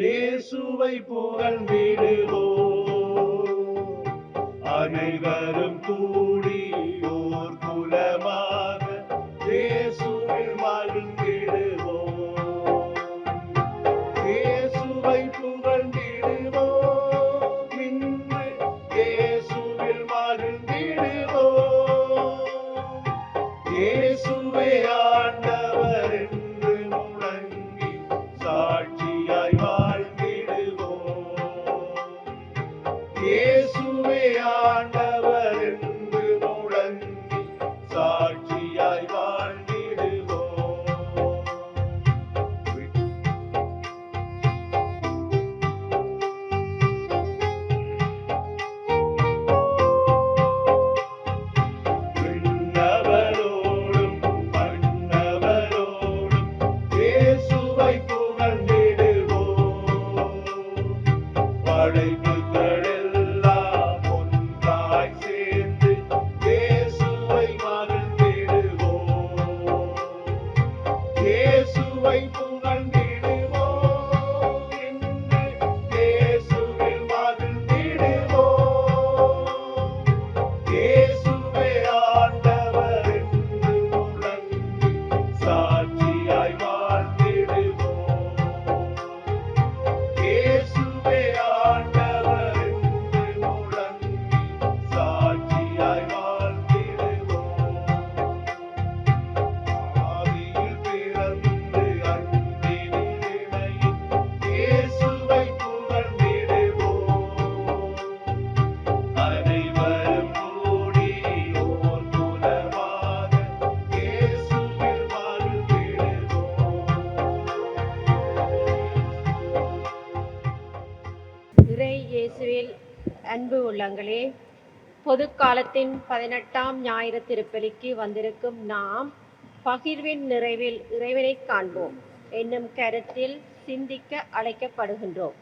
இயேசுவை புகழ்ந்திடுவோம். அனைவரும் கூடி ஓர் குலமாக இயேசுவில் மகிழ்ந்திடுவோம். இயேசுவை புகழ்ந்திடுவோம். இன்று இயேசுவில் மகிழ்ந்திடுவோம். இயேசுவே ஆண்டவர் என்று முழங்கி சாட்சியாய் வாழ்ந்திடுவோம். இயேசுவே ஆண்டவர் என்று முழங்கி சாட்சியாய் வாழ்ந்திடுவோம். விண்ணவரோடும் மண்ணவரோடும் இயேசுவை புகழ்ந்திடுவோம். படைப்புகள் எல்லாம் ஒன்றாய் சேர்ந்து இயேசுவை மகிழ்ந்திடுவோம். இயேசுவை புகழ்ந்திடுவோம். இன்று இயேசுவில் மகிழ்ந்திடுவோம். இயேசுவே ஆண்டவர் என்று முழங்கி சாட்சியாய் வாழ்ந்திடுவோம். இயேசுவே ஆண்டவர் என்று முழங்கி சாட்சியாய் வாழ்ந்திடுவோம். ஆதியில் பிறந்து அன்பின் இணையில் இயேசுவை புகழ்ந்திடுவோம். அனைவரும் கூடி ஓர் குலமாக இயேசுவில் மகிழ்ந்திடுவோம். இறை இயேசுவில் அன்பு உள்ளங்களே, பொது காலத்தின் 18ஆம் ஞாயிறு திருப்பலிக்கு வந்திருக்கும் நாம் பகிர்வின் நிறைவில் இறைவனை காண்போம் என்னும் கருத்தில் சிந்திக்க அழைக்கப்படுகின்றோம்.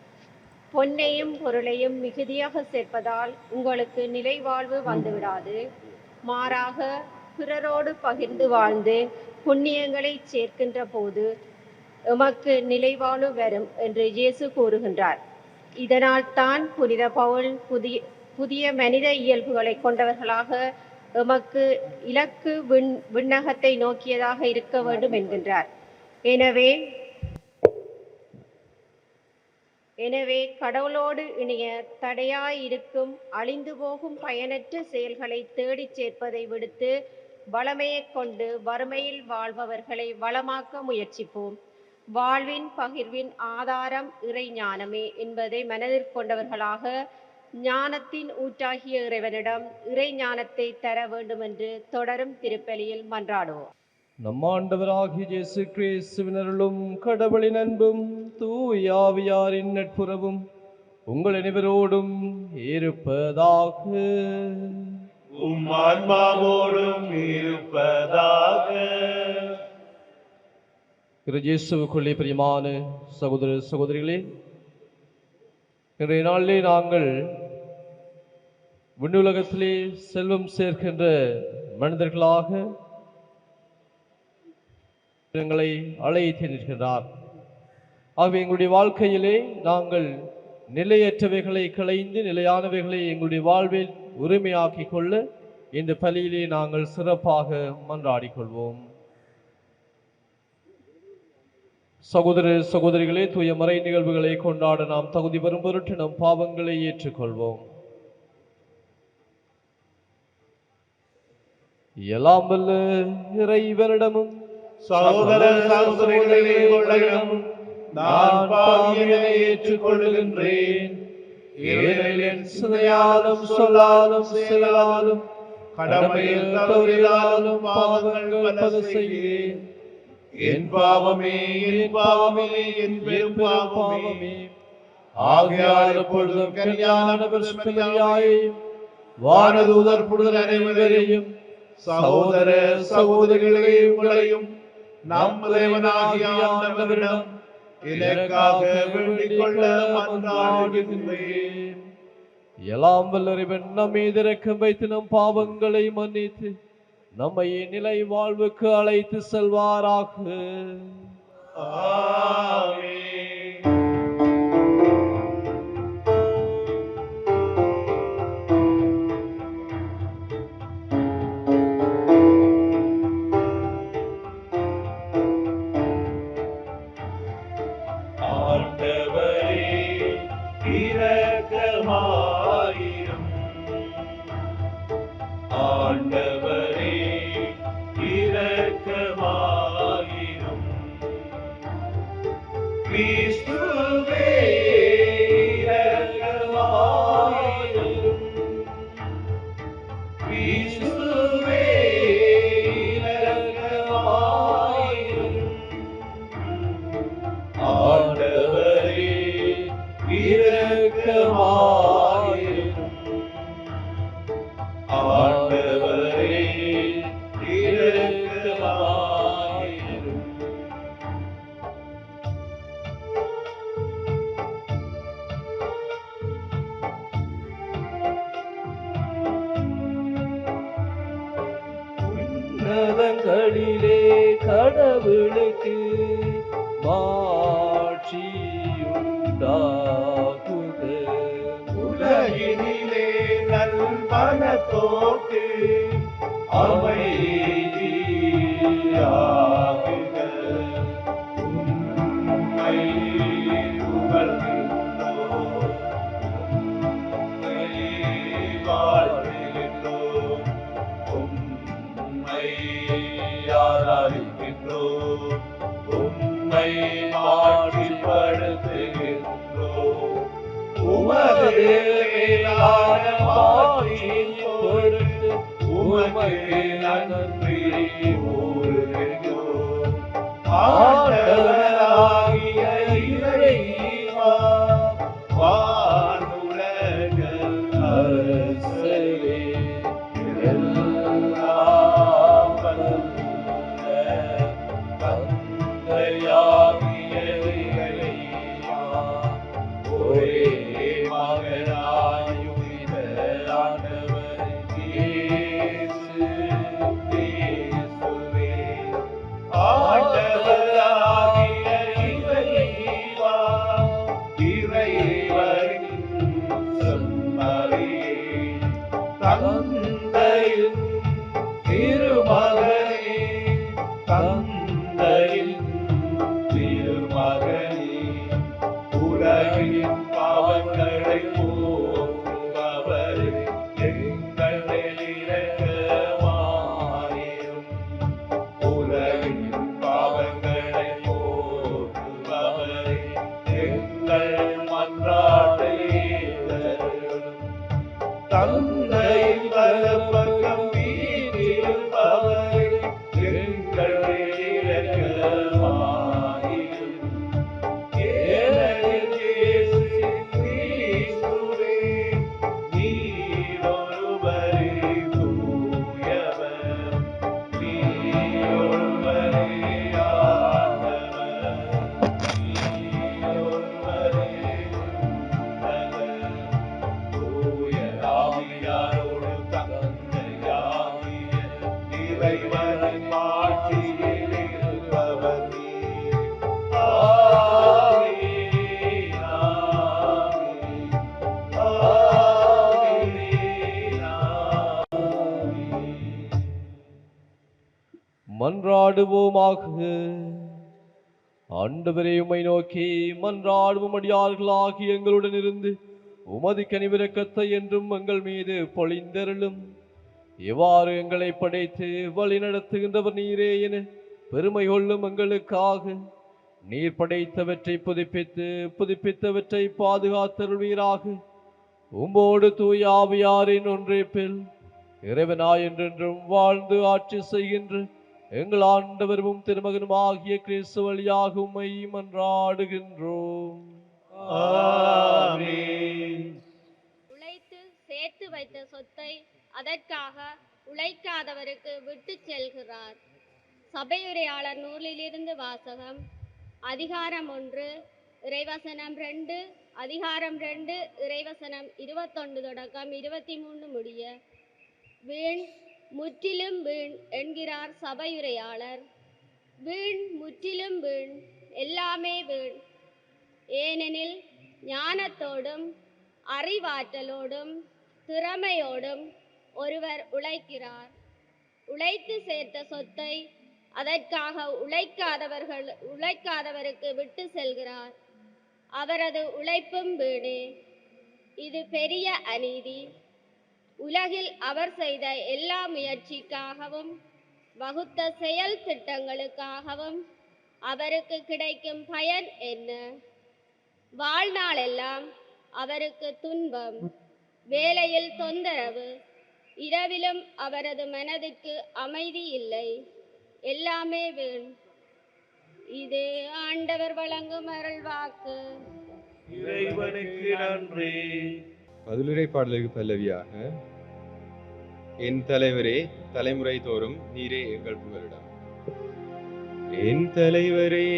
பொன்னையும் பொருளையும் மிகுதியாக சேர்ப்பதால் உங்களுக்கு நிலைவாழ்வு வந்துவிடாது. மாறாக பிறரோடு பகிர்ந்து வாழ்ந்து புண்ணியங்களை சேர்க்கின்ற போது எமக்கு நிலைவாழ்வு வரும் என்று இயேசு கூறுகின்றார். இதனால் தான் புனித பவுல் புதிய மனித இயல்புகளை கொண்டவர்களாக எமக்கு இலக்கு விண்ணகத்தை நோக்கியதாக இருக்க வேண்டும் என்கின்றார். எனவே கடவுளோடு இணைய தடையாயிருக்கும் அழிந்து போகும் பயனற்ற செயல்களை தேடிச் சேர்ப்பதை விடுத்து வளமையை கொண்டு வறுமையில் வாழ்பவர்களை வளமாக்க முயற்சிப்போம். வாழ்வின் பகிர்வின் ஆதாரம் இறை ஞானமே என்பதை மனதில் கொண்டவர்களாக ஞானத்தின் ஊற்றாகிய இறைவனிடம் இறை ஞானத்தை தர வேண்டும் என்று தொடரும் திருப்பலியில் மன்றாடுவோம். நம் ஆண்டவராகிய இயேசு கிறிஸ்துவின் அருளும் கடவுளின் அன்பும் தூய ஆவியாரின் நட்புறவும் உங்கள் அனைவரோடும் இருப்பதாக. உம் ஆன்மாவோடும் இருப்பதாக. இயேசுவுக்குள்ளே பிரியமான சகோதர சகோதரிகளே, இன்றைய நாளிலே நாங்கள் விண்ணுலகத்திலே செல்வம் சேர்க்கின்ற மனிதர்களாக எங்களை அழைத்து நிற்கிறார். ஆகவே எங்களுடைய வாழ்க்கையிலே நாங்கள் நிலையற்றவைகளை களைந்து நிலையானவைகளை எங்களுடைய வாழ்வில் உரிமையாக்கிக் கொள்ள இந்த பலியிலே நாங்கள் சிறப்பாக மன்றாடிக்கொள்வோம். சகோதர சகோதரிகளே, தூய மறை நிகழ்வுகளை கொண்டாட நாம் தகுதி பெறும் பொருட்டு நம் பாவங்களை ஏற்றுக்கொள்வோம். எல்லாம் வல்ல இறைவனிடமும் சகோதர சகோதரிகளிடம் நான் பாவியனை ஏற்றுக்கொள்கின்றேன். ஏனெனில் என் சிந்தையாலும் சொல்லாலும் செயலாலும் கடமையில் தவறினாலும் பாவங்கள் பல செய்கிறேன். என் பாவமே, என் பாவமே, என் பெரும் பாவமே. ஆகையால் எப்பொழுதும் கல்யாணவர் வானதூதர் புனிதர் அனைவரையும் சகோதர சகோதரிகளே உங்களையும் நம் தேவனாகிய ஆண்டவரிடம் எனக்காக வேண்டிக் கொள்ள மன்றாடுகின்றேன். எல்லாம் வல்ல இறைவன் நம் மீது இரக்கம் வைத்து நம் பாவங்களை மன்னித்து நம்மை நிலை வாழ்வுக்கு அழைத்து செல்வாராக. ஆமென். இரக்கமாயிரும். ஆண்டவரே இரக்கமாயிரும். கிறிஸ்துவே இரக்கமாயிரும். கிறிஸ்துவே இரக்கமாயிரும். ஆண்டவரே இரக்கமாயிரும். ஆண்டவரே இரக்கமாயிரும். உன்னதங்களிலே கடவுளுக்கு மாட்சியுண்டாகுக. உலகினிலே நல்மனத்தோர்க்கு அமைதியாகுக. உம்மை புகழ்கின்றோம். உம்மை வாழ்த்துகின்றோம். உம்மை ஆராதிக்கின்றோம். உம்மை மாட்சிப்படுத்துகின்றோம். உமது மேலான மாட்சியின் பொருட்டு உமக்கு நன்றி கூறுகின்றோம். ஆண்டவராகிய இறைவா, வானுலக அரசரே, எல்லாம் வல்ல தந்தையாகிய இறைவா, ஒரே மகனாயுமித ஆண்டவர் இயேசு கிறிஸ்துவே, ஆண்டவராகிய இறைவா, இறைவனின் செம்மறியே, தந்தையின் திருமகனே, தந்தையின் திருமகனே, உலகின் பாவங்களை போக்குபவரே, எங்கள் மேல் இரக்கமாயிரும். உலகின் பாவங்களை போக்குபவரே, எங்கள் மன்றாட்டை ஏற்றருளும். தந்தையின் வலப்பக்கம் வீற்றிருப்பவரே, எங்கள் மேல் இரக்கமாயிரும். ஏனெனில் இயேசு கிறிஸ்துவே, நீர் ஒருவரே தூயவர், நீர் ஒருவரே ஆண்டவர், நீர் ஒருவரே உன்னதர். தூய ஆவியாரோடு தந்தையாகிய இறைவனின் ஆட்சியில் இருப்பவர் நீர். ஆமென், ஆமென், ஆமென், ஆமென். மன்றாடுவோமாக. ஆண்டவரே, உம்மை நோக்கி மன்றாடுவோம். அடியார்களாகி எங்களுடன் இருந்து உமது கனிவிரக்கத்தை என்றும் எங்கள் மீது பொழிந்தருளும். எவ்வாறு எங்களை படைத்து வழி நடத்துகின்றவர் நீரே என பெருமை கொள்ளும் எங்களுக்காக நீர் படைத்தவற்றை புதுப்பித்து புதுப்பித்தவற்றை பாதுகாத்தருள்வீராக. உம்மோடு தூய ஆவியாரின் ஒன்றிப்பில் இறைவனாய் என்றென்றும் வாழ்ந்து ஆட்சி செய்கின்ற எங்கள் ஆண்டவரும் திருமகனும் ஆகிய கிறிஸ்து வழியாக உம்மை மன்றாடுகின்றோம். ஆமென். உழைத்து சேர்த்து வைத்த சொத்தை அதற்காக உழைக்காதவருக்கு விட்டு செல்கிறார். சபையுரையாளர் நூலிலிருந்து வாசகம். அதிகாரம் 1, இறைவசனம் 2, அதிகாரம் 2, இறைவசனம் 21 தொடக்கம் 23 முடிய. வீண், முற்றிலும் வீண் என்கிறார் சபையுரையாளர். வீண், முற்றிலும் வீண், எல்லாமே வீண். ஏனெனில் ஞானத்தோடும் அறிவாற்றலோடும் திறமையோடும் ஒருவர் உழைக்கிறார். உழைத்து சேர்த்த சொத்தை அதற்காக உழைக்காதவருக்கு விட்டு செல்கிறார். அவரது உழைப்பும் வீணே. இது பெரிய அநீதி. உலகில் அவர் செய்த எல்லா முயற்சிக்காகவும் வகுத்த செயல் திட்டங்களுக்காகவும் அவருக்கு கிடைக்கும் பயன் என்ன? வாழ்நாளெல்லாம் அவருக்கு துன்பம், வேலையில் தொந்தரவு, இரவிலும் அவரது மனதிற்கு அமைதி இல்லை. எல்லாமே வீண். இது ஆண்டவர் வழங்கும் அருள்வாக்கு. இறைவனுக்கு நன்றி. பதிலுரை பாடலுக்கு பல்லவியாக, என் தலைவரே தலைமுறை தோறும் நீரே எங்கள் புகலிடம். என் தலைவரே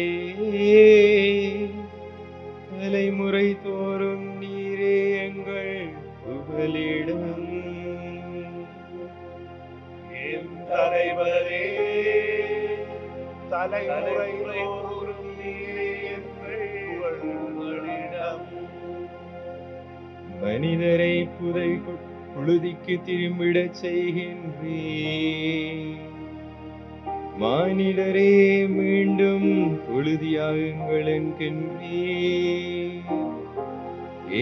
தலைமுறை தோறும் நீரே எங்கள் புகலிடம். என் தலைவரே தலைமுறை தோறும் நீரே எங்கள் புகழிடம். மனிதரை புழுதிக்கு திரும்பிடச் செய்கின்றே. மானிடரே மீண்டும் புழுதியாகுங்கள் என்கின்றே.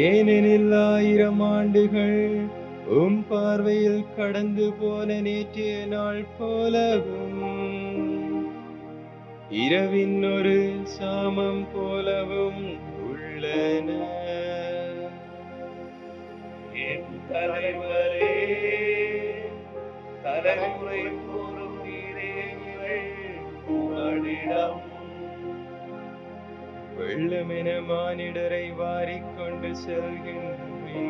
ஏனெனில் 1000 ஆண்டுகள் உம் பார்வையில் கடந்து போன நேற்றைய நாள் போலவும் இரவின் ஒரு சாமம் போலவும் உள்ளன. என் தலைவரே தலைமுறை தோறும் நீரே எங்கள் புகழிடம். வெள்ளமென மானிடரை வாரிக்கொண்டு செல்கின்றே.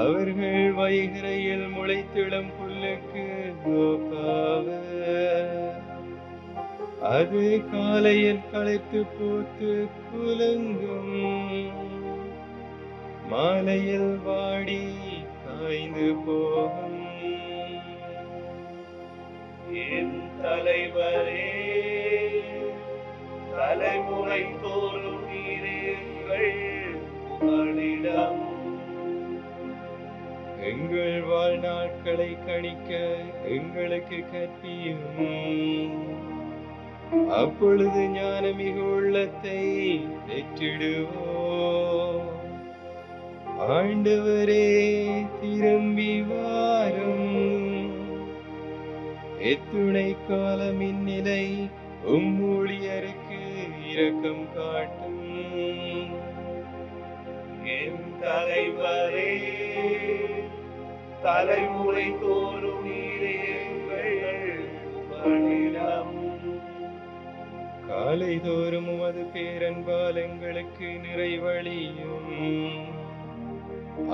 அவர்கள் வைகரையில் முளைத்திடும் புல்லுக்கு ஒப்பாவர். அது காலையில் களைத்து பூத்து குலுங்கும், மாலையில் வாடி காய்ந்து போகும். என் தலைவரே தலைமுறை தோறும் நீரே எங்கள் புகழிடம். எங்கள் வாழ்நாட்களை கணிக்க எங்களுக்கு கற்பியும். அப்பொழுது ஞானமிகு உள்ளத்தை பெற்றிடுவோம். ஆண்டவரே திரும்பி வாரும். எத்துணை காலம் இந்நிலை உம் ஊழியருக்கு இரக்கம் காட்டும். என் தலைவரே தலைமுறை தோறும் நீரே எங்கள் புகழிடம். காலை தோறும் உமது பேரன்பால் எங்களுக்கு நிறைவழியும்.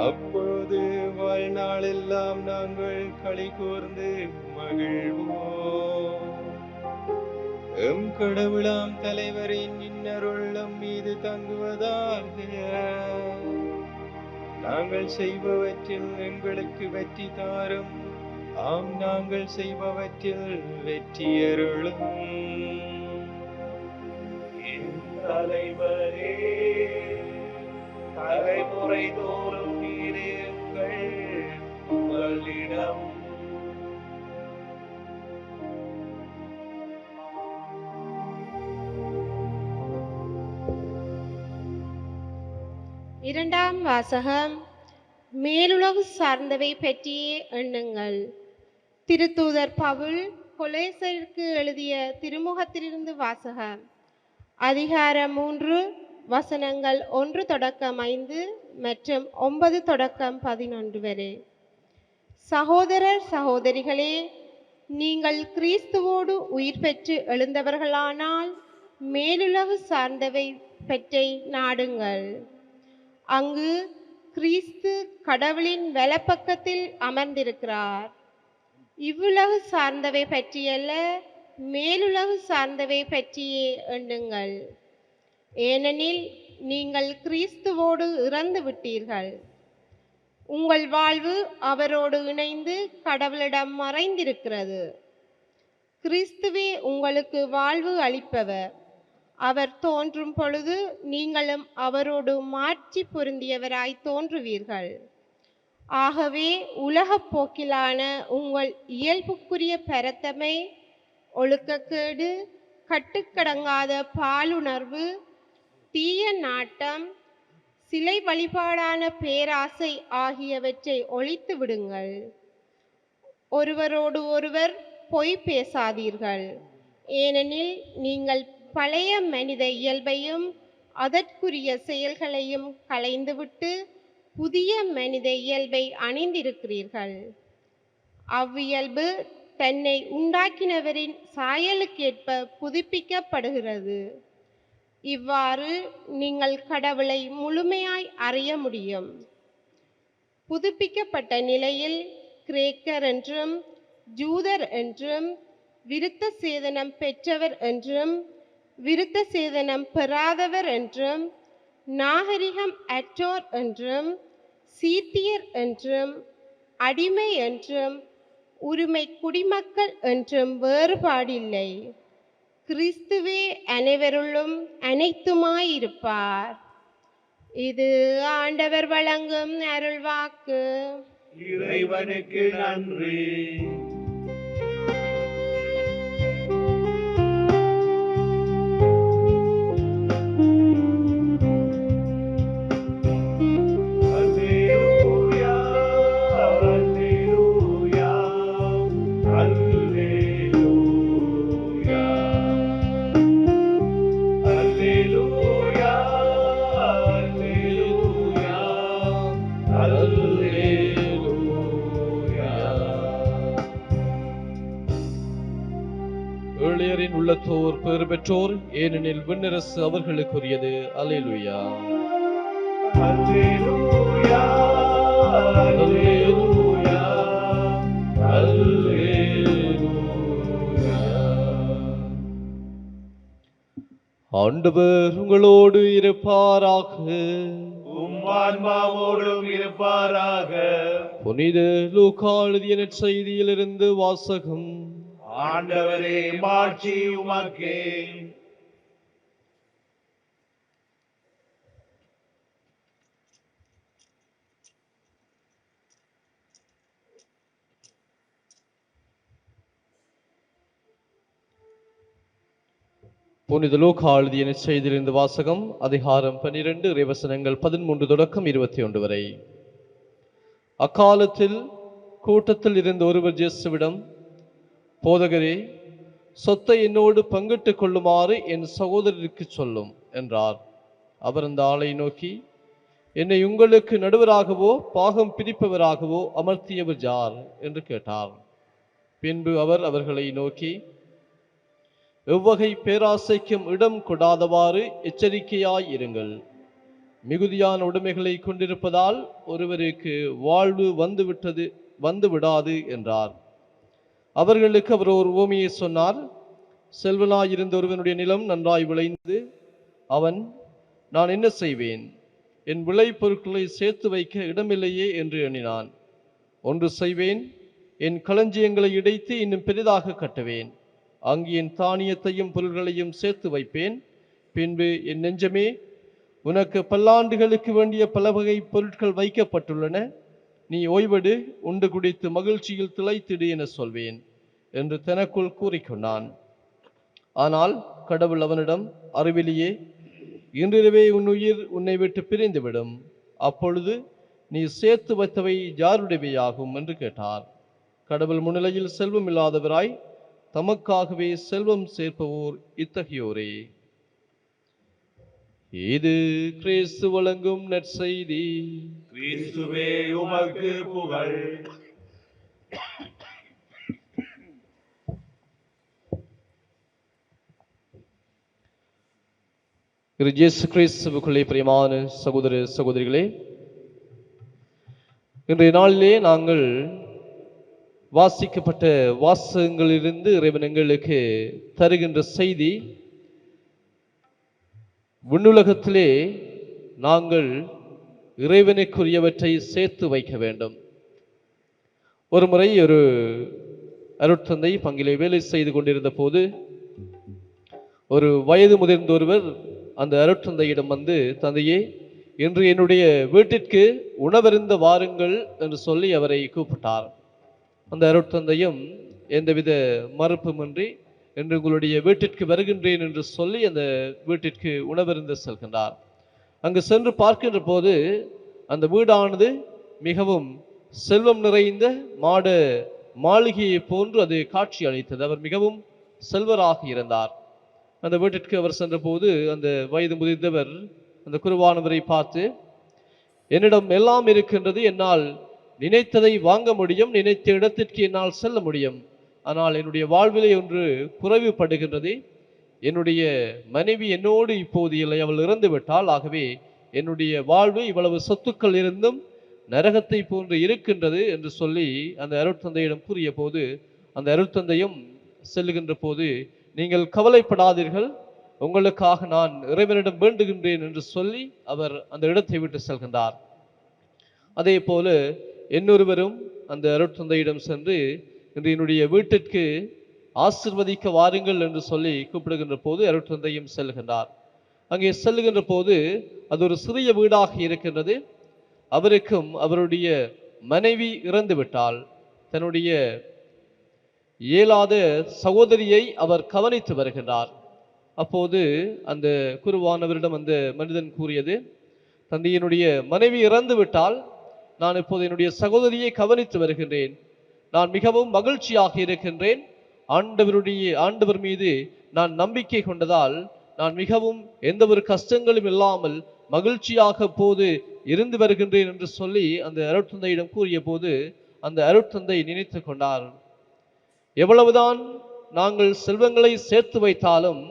அப்பொழுது வாழ்நாளெல்லாம் நாங்கள் களி கூர்ந்து மகிழ்வோம். எம் கடவுளாம் தலைவரின் இன்னருள்ளம் மீது தங்குவதாக. நாங்கள் செய்பவற்றில் எங்களுக்கு வெற்றி தாரும். ஆம், நாங்கள் செய்பவற்றில் வெற்றியருளும். என் தலைவரே தலைமுறை தோறும் நீரே எங்கள் புகழிடம். இரண்டாம் வாசகம். மேலுலகு சார்ந்தவை பற்றியே எண்ணுங்கள். திருத்தூதர் பவுல் கொலேசருக்கு எழுதிய திருமுகத்திலிருந்து வாசகம். அதிகாரம் 3 வசனங்கள் 1 தொடக்கம் 5 மற்றும் 9 தொடக்கம் 11 வரை. சகோதரர் சகோதரிகளே, நீங்கள் கிறிஸ்துவோடு உயிர் பெற்று எழுந்தவர்களானால் மேலுலகு சார்ந்தவை பற்றி நாடுங்கள். அங்கு கிறிஸ்து கடவுளின் வலப்பக்கத்தில் அமர்ந்திருக்கிறார். இவ்வுலகு சார்ந்தவை பற்றியல்ல, மேலுலகு சார்ந்தவை பற்றியே எண்ணுங்கள். ஏனெனில் நீங்கள் கிறிஸ்துவோடு இறந்து விட்டீர்கள். உங்கள் வாழ்வு அவரோடு இணைந்து கடவுளிடம் மறைந்திருக்கிறது. கிறிஸ்துவே உங்களுக்கு வாழ்வு அளிப்பவர். அவர் தோன்றும் பொழுது நீங்களும் அவரோடு மாட்சி பொருந்தியவராய் தோன்றுவீர்கள். ஆகவே உலகப் போக்கிலான உங்கள் இயல்புக்குரிய பரத்தமை, ஒழுக்கக்கேடு, கட்டுக்கடங்காத பாலுணர்வு, தீய நாட்டம், சிலை வழிபாடான பேராசை ஆகியவற்றை ஒழித்து விடுங்கள். ஒருவரோடு ஒருவர் பொய் பேசாதீர்கள், ஏனெனில் நீங்கள் பழைய மனித இயல்பையும் அதற்குரிய செயல்களையும் களைந்துவிட்டு புதிய மனித இயல்பை அணிந்திருக்கிறீர்கள். அவ்வியல்பு தன்னை உண்டாக்கினவரின் சாயலுக்கேற்ப புதுப்பிக்கப்படுகிறது. இவ்வாறு நீங்கள் கடவுளை முழுமையாய் அறிய முடியும். புதுப்பிக்கப்பட்ட நிலையில் கிரேக்கர் என்றும் ஜூதர் என்றும், விருத்த சேதனம் பெற்றவர் என்றும் விருத்த சேதனம் பெறாதவர் என்றும், நாகரிகம் அற்றோர் என்றும், சீத்தியர் என்றும், அடிமை என்றும், உரிமை குடிமக்கள் என்றும் வேறுபாடில்லை. கிறிஸ்துவே அனைவருள்ளும் அனைத்துமாயிருப்பார். இது ஆண்டவர் வழங்கும் அருள்வாக்கு. இறைவனுக்கு நன்றி. ஏழையரின் உள்ளத்தோர் பெறு பெற்றோர், ஏனெனில் விண்ணரசு அவர்களுக்குரியது. அல்லேலூயா. அல்லேலூயா, அல்லேலூயா, அல்லேலூயா. ஆண்டவர் உங்களோடு இருப்பாராக. உம் ஆன்மாவோடும் இருப்பாராக. புனித லூக்கா எழுதிய நற்செய்தியிலிருந்து வாசகம். ஆண்டவரே, மாட்சி உமக்கே. புனித லூக்கா எழுதிய நற்செய்தியிலிருந்து வாசகம். அதிகாரம் 12, இறைவசனங்கள் 13 தொடக்கம் 21 வரை. அக்காலத்தில் கூட்டத்தில் இருந்த ஒருவர் இயேசுவிடம், போதகரே, சொத்தை என்னோடு பங்கிட்டுக் கொள்ளுமாறு என் சகோதரருக்கு சொல்லும் என்றார். அவர் அந்த ஆளை நோக்கி, என்னை உங்களுக்கு நடுவராகவோ பாகம் பிரிப்பவராகவோ அமர்த்தியவர் யார் என்று கேட்டார். பின்பு அவர் அவர்களை நோக்கி, எவ்வகை பேராசைக்கும் இடம் கொடாதவாறு எச்சரிக்கையாய் இருங்கள். மிகுதியான உடைமைகளை கொண்டிருப்பதால் ஒருவருக்கு வாழ்வு வந்து விடாது என்றார். அவர்களுக்கு அவர் ஒரு உவமையை சொன்னார். செல்வனாயிருந்த ஒருவனுடைய நிலம் நன்றாய் விளைந்து, அவன், நான் என்ன செய்வேன், என் விளை பொருட்களை சேர்த்து வைக்க இடமில்லையே என்று எண்ணினான். ஒன்று செய்வேன், என் களஞ்சியங்களை இடைத்து இன்னும் பெரிதாக கட்டுவேன். அங்கு என் தானியத்தையும் பொருள்களையும் சேர்த்து வைப்பேன். பின்பு, என் நெஞ்சமே, உனக்கு பல்லாண்டுகளுக்கு வேண்டிய பல வகை பொருட்கள் வைக்கப்பட்டுள்ளன. நீ ஓய்வெடு, உண்டு குடித்து மகிழ்ச்சியில் திளைத்திடு என சொல்வேன் என்று தனக்குள் கூறிக்கொண்டான். ஆனால் கடவுள் அவனிடம், அறிவிலியே, இன்றிரவே உன் உயிர் உன்னை விட்டு பிரிந்துவிடும். அப்பொழுது நீ சேர்த்து வைத்தவை யாருடையவையாகும் என்று கேட்டார். கடவுள் முன்னிலையில் செல்வம் இல்லாதவராய் தமக்காகவே செல்வம் சேர்ப்பவோர் இத்தகையோரே. இது கிறிஸ்து வழங்கும் நற்செய்தி. கிறிஸ்துவே, உமக்கு புகழ். இயேசு கிறிஸ்துவுக்குள்ளே பிரியமான சகோதர சகோதரிகளே, இன்றைய நாளிலே நாங்கள் வாசிக்கப்பட்ட வாசகங்களிலிருந்து இறைவன் எங்களுக்கு தருகின்ற செய்தி, விண்ணுலகத்திலே நாங்கள் இறைவனுக்குரியவற்றை சேர்த்து வைக்க வேண்டும். ஒரு முறை ஒரு அருட்தந்தை பங்கிலே வேலை செய்து கொண்டிருந்த போது ஒரு வயது முதிர்ந்த ஒருவர் அந்த அருட்தந்தையிடம் வந்து, தந்தையே, இன்று என்னுடைய வீட்டிற்கு உணவருந்த வாருங்கள் என்று சொல்லி அவரை கூப்பிட்டார். அந்த அருட்தந்தையும் எந்தவித மறுப்புமின்றி என்று உங்களுடைய வீட்டிற்கு வருகின்றேன் என்று சொல்லி அந்த வீட்டிற்கு உணவருந்து செல்கின்றார். அங்கு சென்று பார்க்கின்ற போது அந்த வீடானது மிகவும் செல்வம் நிறைந்த மாளிகையை போன்று அது காட்சி அளித்தது. அவர் மிகவும் செல்வராக இருந்தார். அந்த வீட்டிற்கு அவர் சென்றபோது அந்த வயது முதிர்ந்தவர் அந்த குருவானவரை பார்த்து, என்னிடம் எல்லாம் இருக்கின்றது, என்னால் நினைத்ததை வாங்க முடியும், நினைத்த இடத்திற்கு என்னால் செல்ல முடியும், ஆனால் என்னுடைய வாழ்விலே ஒன்று குறைவுபடுகின்றது. என்னுடைய மனைவி என்னோடு இப்போது இல்லை, அவள் இறந்து விட்டாள். ஆகவே என்னுடைய வாழ்வு இவ்வளவு சொத்துக்கள் இருந்தும் நரகத்தை போன்று இருக்கின்றது என்று சொல்லி அந்த அருட்தந்தையிடம் கூறிய போது, அந்த அருட்தந்தையும் செல்லுகின்ற போது, நீங்கள் கவலைப்படாதீர்கள், உங்களுக்காக நான் இறைவனிடம் வேண்டுகின்றேன் என்று சொல்லி அவர் அந்த இடத்தை விட்டு செல்கின்றார். அதே போல இன்னொருவரும் அந்த அருட்தந்தையிடம் சென்று, இன்று என்னுடைய வீட்டிற்கு ஆசிர்வதிக்க வாருங்கள் என்று சொல்லி கூப்பிடுகின்ற போது அருட்தந்தையும் செல்கின்றார். அங்கே செல்லுகின்ற போது அது ஒரு சிறிய வீடாக இருக்கின்றது. அவருக்கும் அவருடைய மனைவி இறந்து விட்டால் தன்னுடைய இயலாத சகோதரியை அவர் கவனித்து வருகின்றார். அப்போது அந்த குருவானவரிடம் அந்த மனிதன் கூறியது, தந்தையினுடைய மனைவி இறந்து விட்டால் நான் இப்போது என்னுடைய சகோதரியை கவனித்து வருகின்றேன். நான் மிகவும் மகிழ்ச்சியாக இருக்கின்றேன். ஆண்டவர் மீது நான் நம்பிக்கை கொண்டதால் நான் மிகவும் எந்த ஒரு கஷ்டங்களும் இல்லாமல் மகிழ்ச்சியாக போது இருந்து வருகின்றேன் என்று சொல்லி அந்த அருட்தந்தையிடம் கூறிய போது அந்த அருட்தந்தை நினைத்து கொண்டார், எவ்வளவுதான் நாங்கள் செல்வங்களை சேர்த்து வைத்தாலும்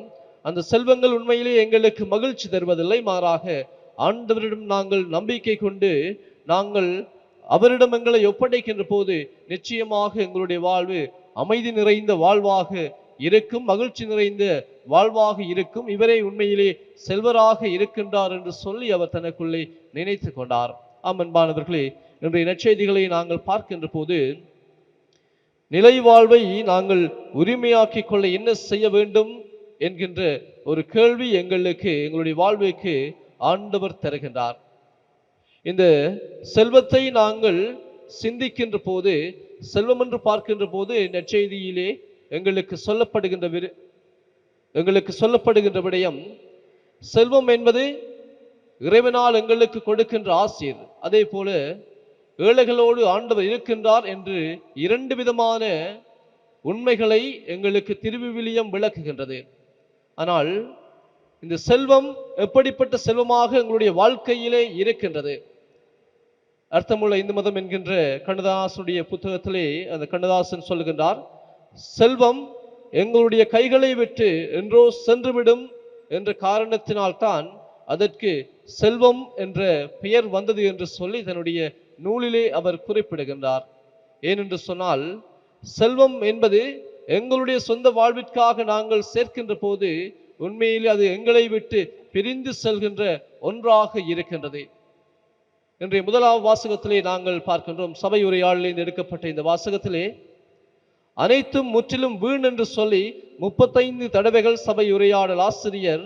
அந்த செல்வங்கள் உண்மையிலே எங்களுக்கு மகிழ்ச்சி தருவதில்லை. மாறாக ஆண்டவரிடம் நாங்கள் நம்பிக்கை கொண்டு நாங்கள் அவரிடம் எங்களை ஒப்படைக்கின்ற போது நிச்சயமாக எங்களுடைய வாழ்வு அமைதி நிறைந்த வாழ்வாக இருக்கும், மகிழ்ச்சி நிறைந்த வாழ்வாக இருக்கும். இவரே உண்மையிலே செல்வராக இருக்கின்றார் என்று சொல்லி அவர் தனக்குள்ளே நினைத்து கொண்டார். அன்பானவர்களே, இன்றைய நற்செய்திகளை நாங்கள் பார்க்கின்ற போது நிலை வாழ்வை நாங்கள் உரிமையாக்கிக் கொள்ள என்ன செய்ய வேண்டும் என்கின்ற ஒரு கேள்வி எங்களுடைய வாழ்வுக்கு ஆண்டவர் தருகின்றார். இந்த செல்வத்தை நாங்கள் சிந்திக்கின்ற போது, செல்வம் என்று பார்க்கின்ற போது நற்செய்தியிலே எங்களுக்கு சொல்லப்படுகின்ற விடயம், செல்வம் என்பது இறைவனால் எங்களுக்கு கொடுக்கின்ற ஆசீர். அதே போல ஏழைகளோடு ஆண்டவர் இருக்கின்றார் என்று இரண்டு விதமான உண்மைகளை எங்களுக்கு திருவிவிலியம் விளக்குகின்றது. ஆனால் இந்த செல்வம் எப்படிப்பட்ட செல்வமாக எங்களுடைய வாழ்க்கையிலே இருக்கின்றது? அர்த்தமுள்ள இந்து மதம் என்கின்ற கண்ணதாசனுடைய புத்தகத்திலே அந்த கண்ணதாசன் சொல்லுகின்றார், செல்வம் எங்களுடைய கைகளை விட்டு என்றோ சென்றுவிடும் என்ற காரணத்தினால்தான் அதற்கு செல்வம் என்ற பெயர் வந்தது என்று சொல்லி தன்னுடைய நூலிலே அவர் குறிப்பிடுகின்றார். ஏனென்று சொன்னால், செல்வம் என்பது எங்களுடைய சொந்த வாழ்விற்காக நாங்கள் சேர்க்கின்ற போது உண்மையிலே அது எங்களை விட்டு பிரிந்து செல்கின்ற ஒன்றாக இருக்கின்றது. இன்றைய முதலாவது வாசகத்திலே நாங்கள் பார்க்கின்றோம், சபை உரையாடலில் எடுக்கப்பட்ட இந்த வாசகத்திலே அனைத்தும் முற்றிலும் வீண் என்று சொல்லி 35 தடவைகள் சபை உரையாடல் ஆசிரியர்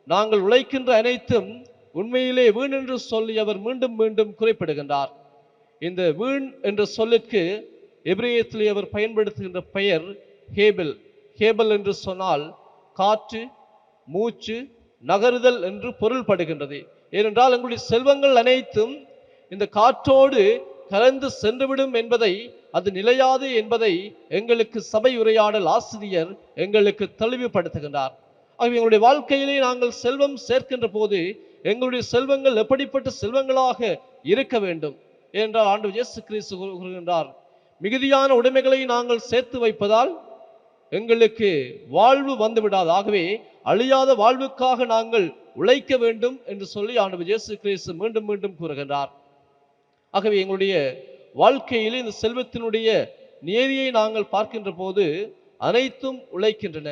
நாங்கள் உழைக்கின்ற அனைத்தும் உண்மையிலே வீண் என்று சொல்லி அவர் மீண்டும் மீண்டும் குறிப்பிடுகின்றார். இந்த வீண் என்ற சொல்லிற்கு எபிரேயத்திலே அவர் பயன்படுத்துகின்ற பெயர் ஹேபல். ஹேபல் என்று சொன்னால் காற்று, மூச்சு, நகருதல் என்று பொருள்படுகின்றது. ஏனென்றால் எங்களுடைய செல்வங்கள் அனைத்தும் இந்த காற்றோடு கலந்து சென்றுவிடும் என்பதை, அது நிலையாது என்பதை எங்களுக்கு சபை உரையாடல் ஆசிரியர் எங்களுக்கு தெளிவுபடுத்துகின்றார். ஆகவே எங்களுடைய வாழ்க்கையிலே நாங்கள் செல்வம் சேர்க்கின்ற போது எங்களுடைய செல்வங்கள் எப்படிப்பட்ட செல்வங்களாக இருக்க வேண்டும் என்றால், ஆண்டவர் இயேசு கிறிஸ்து கூறுகின்றார், மிகுதியான உடைமைகளை நாங்கள் சேர்த்து வைப்பதால் எங்களுக்கு வாழ்வு வந்துவிடாது. ஆகவே அழியாத வாழ்வுக்காக நாங்கள் உழைக்க வேண்டும் என்று சொல்லி ஆண்டவர் இயேசு கிறிஸ்து மீண்டும் மீண்டும் கூறுகின்றார். ஆகவே எங்களுடைய வாழ்க்கையில் இந்த செல்வத்தினுடைய நியதியை நாங்கள் பார்க்கின்ற போது அனைத்தும் உழைக்கின்றன.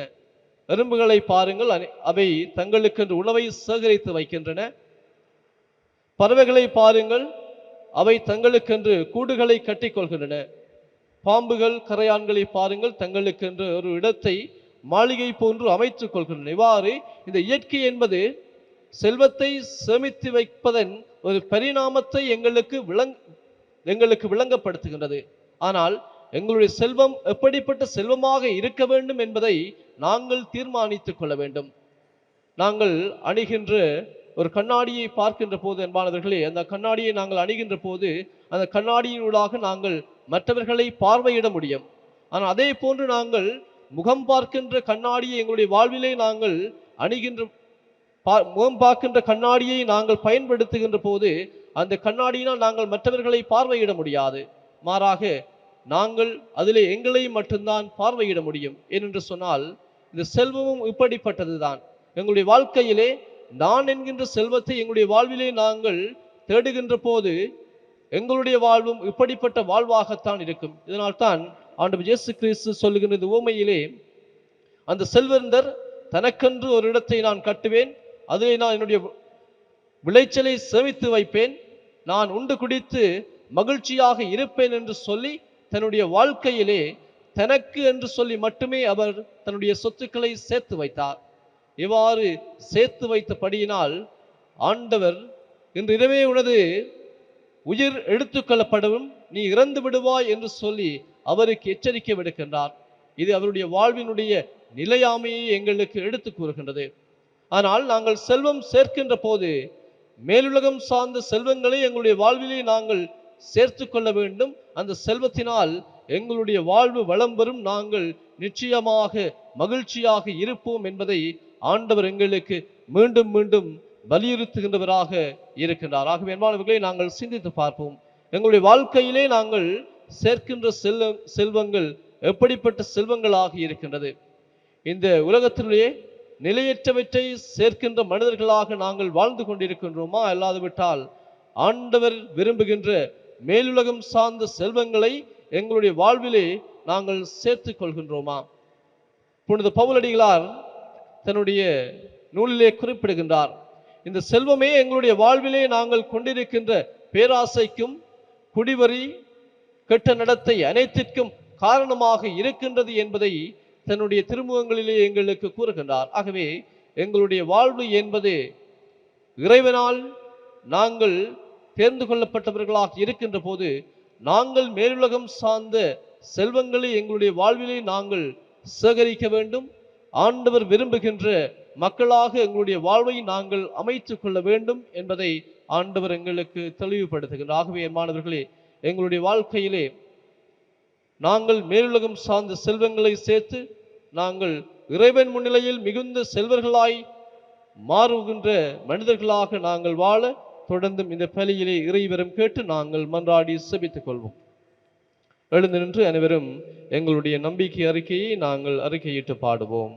எறும்புகளை பாருங்கள், அவை தங்களுக்கென்று உணவை சேகரித்து வைக்கின்றன. பறவைகளை பாருங்கள், அவை தங்களுக்கென்று கூடுகளை கட்டிக்கொள்கின்றன. பாம்புகள், கரையான்களை பாருங்கள், தங்களுக்கென்று ஒரு இடத்தை மாளிகை போன்று அமைத்துக் கொள்கின்றன. இவ்வாறு இந்த இயற்கை என்பது செல்வத்தை சேமித்து வைப்பதன் ஒரு பரிணாமத்தை எங்களுக்கு விளங்கப்படுத்துகின்றது. ஆனால் எங்களுடைய செல்வம் எப்படிப்பட்ட செல்வமாக இருக்க வேண்டும் என்பதை நாங்கள் தீர்மானித்துக் கொள்ள வேண்டும். நாங்கள் அணிகின்ற ஒரு கண்ணாடியை பார்க்கின்ற போது அன்பானவர்களே, அந்த கண்ணாடியை நாங்கள் அணிகின்ற போது அந்த கண்ணாடியினூடாக நாங்கள் மற்றவர்களை பார்வையிட முடியும். ஆனால் அதே போன்று நாங்கள் முகம் பார்க்கின்ற கண்ணாடியை எங்களுடைய வாழ்விலே நாங்கள் அணிகின்ற முகம் பார்க்கின்ற கண்ணாடியை நாங்கள் பயன்படுத்துகின்ற போது அந்த கண்ணாடியினால் நாங்கள் மற்றவர்களை பார்வையிட முடியாது. மாறாக நாங்கள் அதிலே எங்களை மட்டும்தான் பார்வையிட முடியும். ஏனென்று சொன்னால் இந்த செல்வமும் இப்படிப்பட்டதுதான். எங்களுடைய வாழ்க்கையிலே நான் என்கின்ற செல்வத்தை எங்களுடைய வாழ்விலே நாங்கள் தேடுகின்ற போது எங்களுடைய வாழ்வும் இப்படிப்பட்ட வாழ்வாகத்தான் இருக்கும். இதனால்தான் ஆண்டவர் இயேசு கிறிஸ்து சொல்லுகின்ற இந்த உவமையிலே, அந்த செல்வந்தர் தனக்கென்று ஒரு இடத்தை நான் கட்டுவேன், அதிலே நான் என்னுடைய விளைச்சலை சேமித்து வைப்பேன், நான் உண்டு குடித்து மகிழ்ச்சியாக இருப்பேன் என்று சொல்லி தன்னுடைய வாழ்க்கையிலே தனக்கு என்று சொல்லி மட்டுமே அவர் தன்னுடைய சொத்துக்களை சேர்த்து வைத்தார். இவ்வாறு சேர்த்து வைத்தபடியினால் ஆண்டவர் இன்று இரவே உனது உயிர் எடுத்துக்கொள்ளப்படவும் நீ இறந்து விடுவாய் என்று சொல்லி அவருக்கு எச்சரிக்கை விடுக்கின்றார். இது அவருடைய வாழ்வினுடைய நிலையாமையை எங்களுக்கு எடுத்து கூறுகின்றது. ஆனால் நாங்கள் செல்வம் சேர்க்கின்ற போது மேலுலகம் சார்ந்த செல்வங்களை எங்களுடைய வாழ்விலே நாங்கள் சேர்த்து கொள்ள வேண்டும். அந்த செல்வத்தினால் எங்களுடைய வாழ்வு வளம் பெறும், நாங்கள் நிச்சயமாக மகிழ்ச்சியாக இருப்போம் என்பதை ஆண்டவர் எங்களுக்கு மீண்டும் மீண்டும் வலியுறுத்துகின்றவராக இருக்கின்றார். ஆகவே அன்பானவர்களை நாங்கள் சிந்தித்து பார்ப்போம். எங்களுடைய வாழ்க்கையிலே நாங்கள் சேர்க்கின்ற செல்வங்கள் எப்படிப்பட்ட செல்வங்களாக இருக்கின்றது? இந்த உலகத்திலேயே நிலையற்றவற்றை சேர்க்கின்ற மனிதர்களாக நாங்கள் வாழ்ந்து கொண்டிருக்கின்றோமா? அல்லாதுவிட்டால் ஆண்டவர் விரும்புகின்ற மேலுலகம் சார்ந்த செல்வங்களை எங்களுடைய வாழ்விலே நாங்கள் சேர்த்து கொள்கின்றோமா? புனித பவுலடிகளார் தன்னுடைய நூலிலே குறிப்பிடுகின்றார், இந்த செல்வமே எங்களுடைய வாழ்விலே நாங்கள் கொண்டிருக்கின்ற பேராசைக்கும் குடிவரி கெட்ட நடத்தை அனைத்திற்கும் காரணமாக இருக்கின்றது என்பதை தன்னுடைய திருமுகங்களிலே எங்களுக்கு கூறுகின்றார். ஆகவே எங்களுடைய வாழ்வு என்பது இறைவனால் நாங்கள் தேர்ந்து கொள்ளப்பட்டவர்களாக இருக்கின்ற போது நாங்கள் மேலுலகம் சார்ந்த செல்வங்களை எங்களுடைய வாழ்விலே நாங்கள் சேகரிக்க வேண்டும். ஆண்டவர் விரும்புகின்ற மக்களாக எங்களுடைய வாழ்வை நாங்கள் அமைத்துக் கொள்ள வேண்டும் என்பதை ஆண்டவர் எங்களுக்கு தெளிவுபடுத்துகின்றார். ஆகவே மாணவர்களே, எங்களுடைய வாழ்க்கையிலே நாங்கள் மேலுலகம் சார்ந்த செல்வங்களை சேர்த்து நாங்கள் இறைவன் முன்னிலையில் மிகுந்த செல்வர்களாய் மாறுகின்ற மனிதர்களாக நாங்கள் வாழ தொடர்ந்தும் இந்த பலியிலே இறைவரம் கேட்டு நாங்கள் மன்றாடி செபித்துக் கொள்வோம். எழுந்து நின்று அனைவரும் எங்களுடைய நம்பிக்கை அறிக்கையை நாங்கள் அறிக்கையிட்டு பாடுவோம்.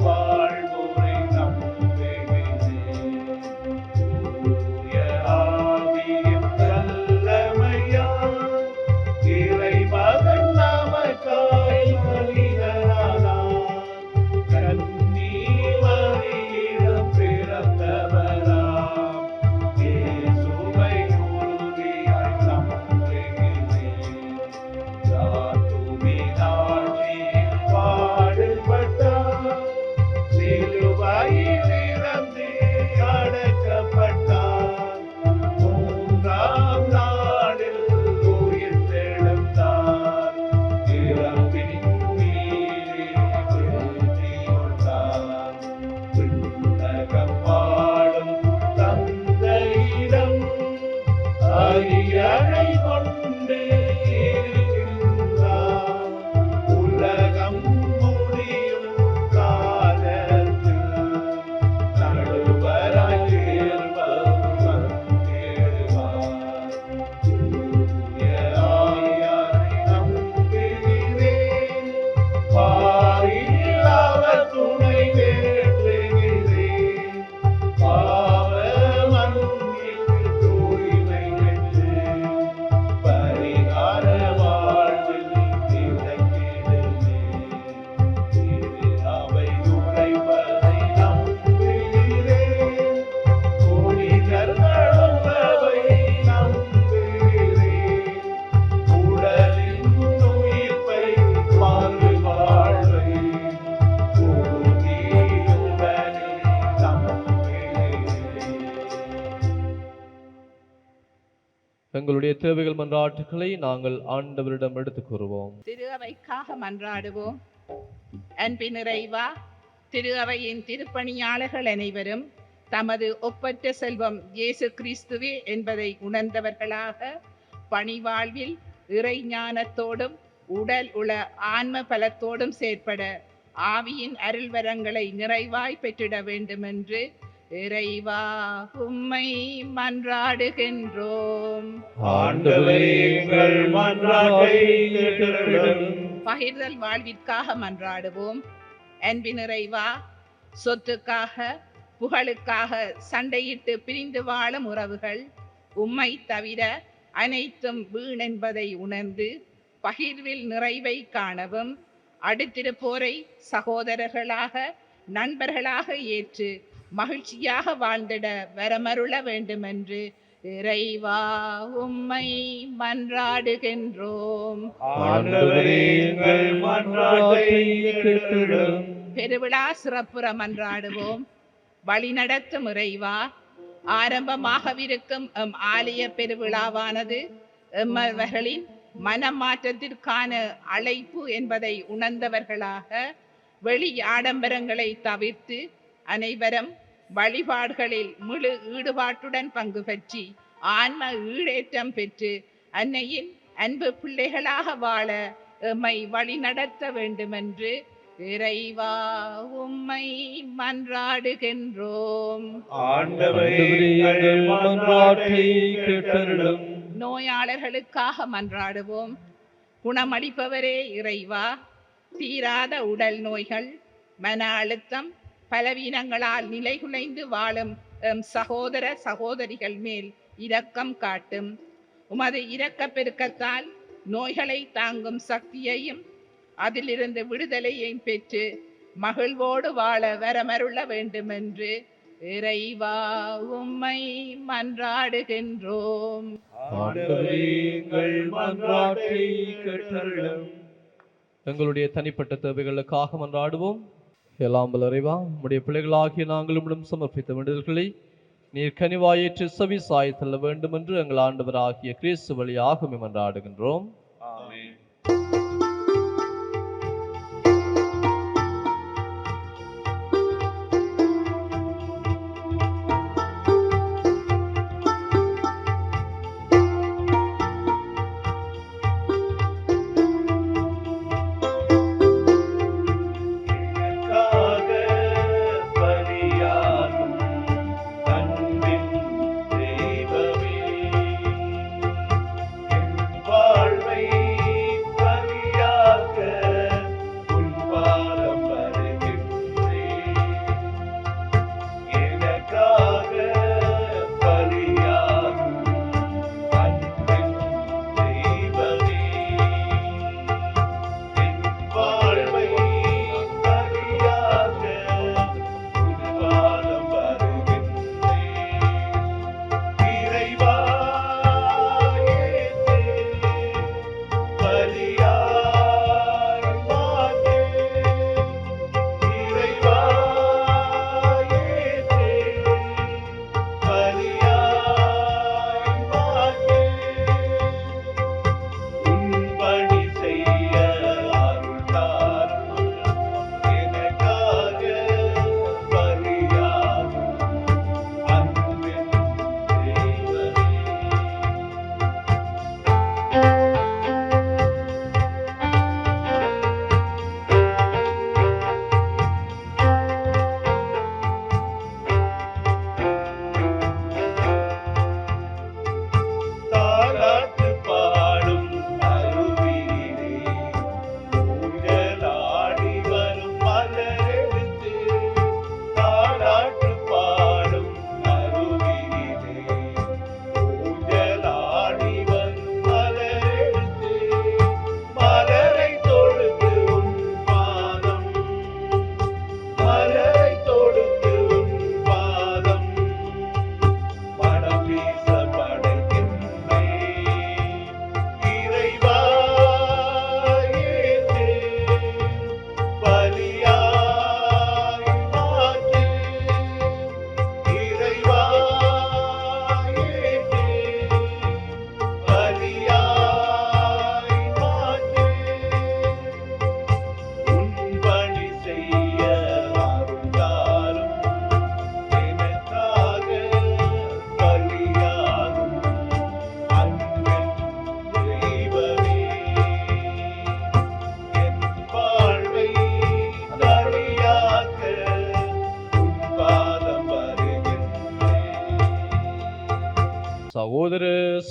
வாழ்வோர் எங்களுடைய தேவைகள் மன்றாட்டுக்களை நாங்கள் ஆண்டவரிடம் எடுத்துக் கூறுவோம். திரு அவைக்காக மன்றாடுவோம். அன்பின் இறைவா, திரு அவையின் திருப்பணியாளர்கள் அனைவரும் தமது ஒப்பற்ற செல்வம் இயேசு கிறிஸ்துவே என்பதை உணர்ந்தவர்களாக பணிவாழ்வில் இறை ஞானத்தோடும் உடல் உள ஆன்ம பலத்தோடும் செயற்பட ஆவியின் அருள்வரங்களை நிறைவாய் பெற்றிட வேண்டும் என்று இறைவா உம்மை மன்றாடுகின்றோம். ஆண்டவரே எங்கள் மன்றாட்டை கேட்டருளும். பகிர்தல் வாழ்விற்காக மன்றாடுவோம். அன்பின் இறைவா, சொத்துக்காக புகழுக்காக சண்டையிட்டு பிரிந்து வாழும் உறவுகள் உம்மை தவிர அனைத்தும் வீண் என்பதை உணர்ந்து பகிர்வில் நிறைவை காணவும் அடுத்திருப்போரை சகோதரர்களாக நண்பர்களாக ஏற்று மகிழ்ச்சியாக வாழ்ந்திட வரமருள வேண்டுமென்று இறைவா உம்மை மன்றாடுகின்றோம். ஆண்டவரே எங்கள் மன்றாட்டை கேட்டருளும். பெருவிழா சிறப்புற மன்றாடுவோம். வழிநடத்தும் இறைவா, ஆரம்பமாகவிருக்கும் எம் ஆலய பெருவிழாவானது எம்மவர்களின் மனமாற்றத்திற்கான அழைப்பு என்பதை உணர்ந்தவர்களாக வெளி ஆடம்பரங்களை தவிர்த்து அனைவரும் வழிபாடுகளில் முழு ஈடுபாட்டுடன் பங்கு பற்றி ஆன்ம ஈடேற்றம் பெற்று அன்னையின் அன்பு பிள்ளைகளாக வாழ எம்மை வழிநடத்த வேண்டுமென்று இறைவா உம்மை மன்றாடுகின்றோம். ஆண்டவரே எங்கள் மன்றாட்டை கேட்டருளும். நோயாளர்களுக்காக மன்றாடுவோம். குணமளிப்பவரே இறைவா, தீராத உடல் நோய்கள், மன அழுத்தம், பலவீனங்களால் நிலைகுலைந்து வாழும் எம் சகோதர சகோதரிகள் மேல் இரக்கம் காட்டும். உமது இரக்க பெருக்கத்தால் நோய்களை தாங்கும் சக்தியையும் அதிலிருந்து விடுதலையையும் பெற்று மகிழ்வோடு வாழ வரமருள வேண்டுமென்று இறைவா உம்மை மன்றாடுகின்றோம். ஆண்டவரே எங்கள் மன்றாட்டை கேட்டருளும். எங்களுடைய தனிப்பட்ட தேவைகளுக்காக மன்றாடுவோம். எல்லாம் வல்ல இறைவா, உம்முடைய பிள்ளைகளாகிய நாங்கள் உம்மிடம் சமர்ப்பித்த வேண்டுதல்களை நீர் கனிவாயேற்று செவி சாய் தள்ள வேண்டும் என்று எங்கள் ஆண்டவராகிய கிறிஸ்து வழியாக உம்மை மன்றாடுகின்றோம். ஆமென். எனக்காக பலியாகும் அன்பின் தெய்வமே, என் வாழ்வை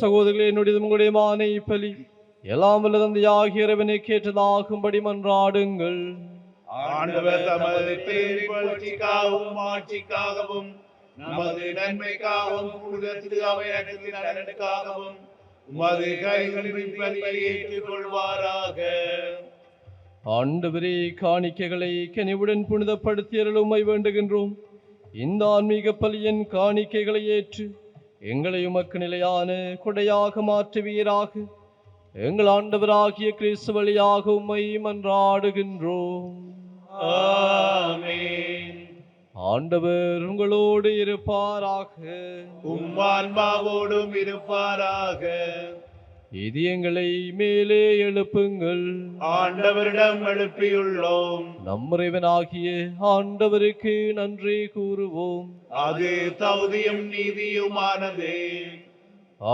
சகோதரர்களே, என்னுடைய உங்களுடைய மானை பலி எல்லாம் வல்ல தந்தையாகிய இறைவனை கேட்டதாகும்படி மன்றாடுங்கள். ஆண்டவர் தமது பேரின் புகழ்ச்சிக்காகவும் ஆட்சிக்காகவும் நமது நன்மைக்காகவும் புனித அவையகத்தின் நலனுக்காகவும் உமது கைகளின் பலியை ஏற்றுக்கொள்வாராக. ஆண்டவரே, காணிக்கைகளை கனிவுடன் புனிதப்படுத்தியருளும் உம்மை வேண்டுகின்றோம். இந்த ஆன்மீக பலியின் காணிக்கைகளை ஏற்று எங்களை உமக்கு நிலையான கொடையாக மாற்றுவீராக. எங்கள் ஆண்டவராகிய கிறிஸ்து வழியாக உம்மை மன்றாடுகின்றோம். ஆமென். ஆண்டவர் உங்களோடு இருப்பாராக. உம்மான்மாவோடும் இருப்பாராக. இதயங்களை மேலே எழுப்புங்கள். ஆண்டவரிடம் எழுப்பியுள்ளோம். நம் இறைவனாகிய ஆண்டவருக்கு நன்றி கூறுவோம். அது தகுதியும் நீதியுமானதே.